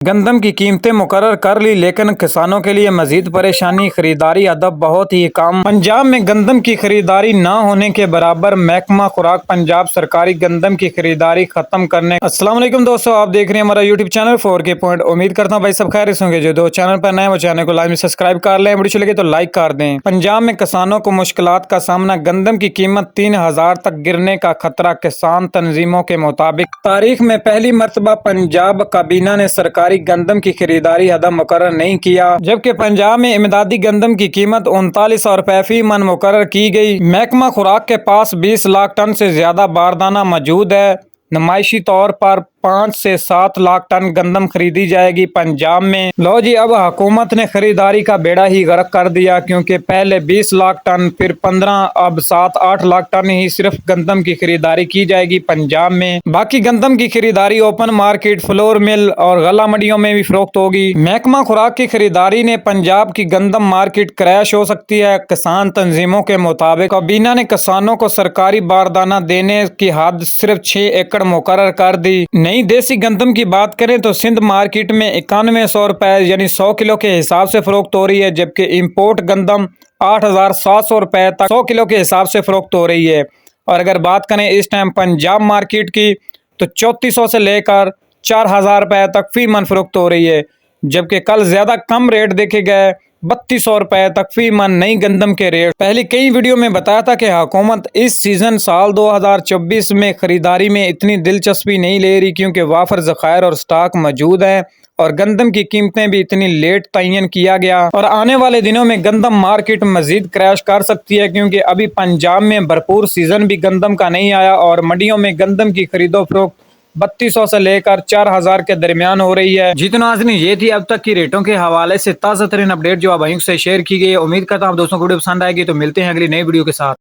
گندم کی قیمتیں مقرر کر لی لیکن کسانوں کے لیے مزید پریشانی، خریداری ادب بہت ہی کم۔ پنجاب میں گندم کی خریداری نہ ہونے کے برابر، محکمہ خوراک پنجاب سرکاری گندم کی خریداری ختم کرنے۔ السلام علیکم دوستو، آپ دیکھ رہے ہیں ہمارا یوٹیوب چینل 4K پوائنٹ۔ امید کرتا ہوں بھائی سب خیریت ہوں گے۔ جو چینل پر نئے وہ چینل کو لازمی سبسکرائب کر لیں، ویڈیو اچھی لگے تو لائک کر دیں۔ پنجاب میں کسانوں کو مشکلات کا سامنا، گندم کی قیمت 3000 تک گرنے کا خطرہ۔ کسان تنظیموں کے مطابق تاریخ میں پہلی مرتبہ پنجاب کابینہ نے سرکاری گندم کی خریداری عدم مقرر نہیں کیا، جبکہ پنجاب میں امدادی گندم کی قیمت 3900 روپے فی من مقرر کی گئی۔ محکمہ خوراک کے پاس 20 لاکھ ٹن سے زیادہ باردانہ موجود ہے۔ نمائشی طور پر 5 سے 7 لاکھ ٹن گندم خریدی جائے گی پنجاب میں۔ لو جی، اب حکومت نے خریداری کا بیڑا ہی غرق کر دیا، کیونکہ پہلے 20 لاکھ ٹن، پھر 15، اب 7-8 لاکھ ٹن ہی صرف گندم کی خریداری کی جائے گی پنجاب میں۔ باقی گندم کی خریداری اوپن مارکیٹ، فلور مل اور غلہ منڈیوں میں بھی فروخت ہوگی۔ محکمہ خوراک کی خریداری نے پنجاب کی گندم مارکیٹ کریش ہو سکتی ہے۔ کسان تنظیموں کے مطابق کابینہ نے کسانوں کو سرکاری باردانہ دینے کی حد صرف 6 ایکڑ مقرر کر دی۔ نئی دیسی گندم کی بات کریں تو سندھ مارکیٹ میں 9100 روپے یعنی 100 کلو کے حساب سے فروخت ہو رہی ہے، جبکہ امپورٹ گندم 8700 روپے تک 100 کلو کے حساب سے فروخت ہو رہی ہے۔ اور اگر بات کریں اس ٹائم پنجاب مارکیٹ کی تو 3400 سے لے کر 4000 روپے تک فی من فروخت ہو رہی ہے، جبکہ کل زیادہ کم ریٹ دیکھے گئے، 3200 روپے تک فی من نئی گندم کے ریٹ۔ پہلے کئی ویڈیو میں بتایا تھا کہ حکومت اس سیزن سال 2024 میں خریداری میں اتنی دلچسپی نہیں لے رہی، کیونکہ وافر ذخائر اور سٹاک موجود ہیں اور گندم کی قیمتیں بھی اتنی لیٹ تعین کیا گیا، اور آنے والے دنوں میں گندم مارکیٹ مزید کریش کر سکتی ہے، کیونکہ ابھی پنجاب میں بھرپور سیزن بھی گندم کا نہیں آیا اور منڈیوں میں گندم کی خرید و فروخت 3200 سے لے کر 4000 کے درمیان ہو رہی ہے۔ جی تو ناظرین، یہ تھی اب تک کی ریٹوں کے حوالے سے تازہ ترین اپڈیٹ جو آپ سے شیئر کی گئی ہے۔ امید کرتا ہوں آپ دوستوں کو ویڈیو پسند آئے گی، تو ملتے ہیں اگلی نئی ویڈیو کے ساتھ۔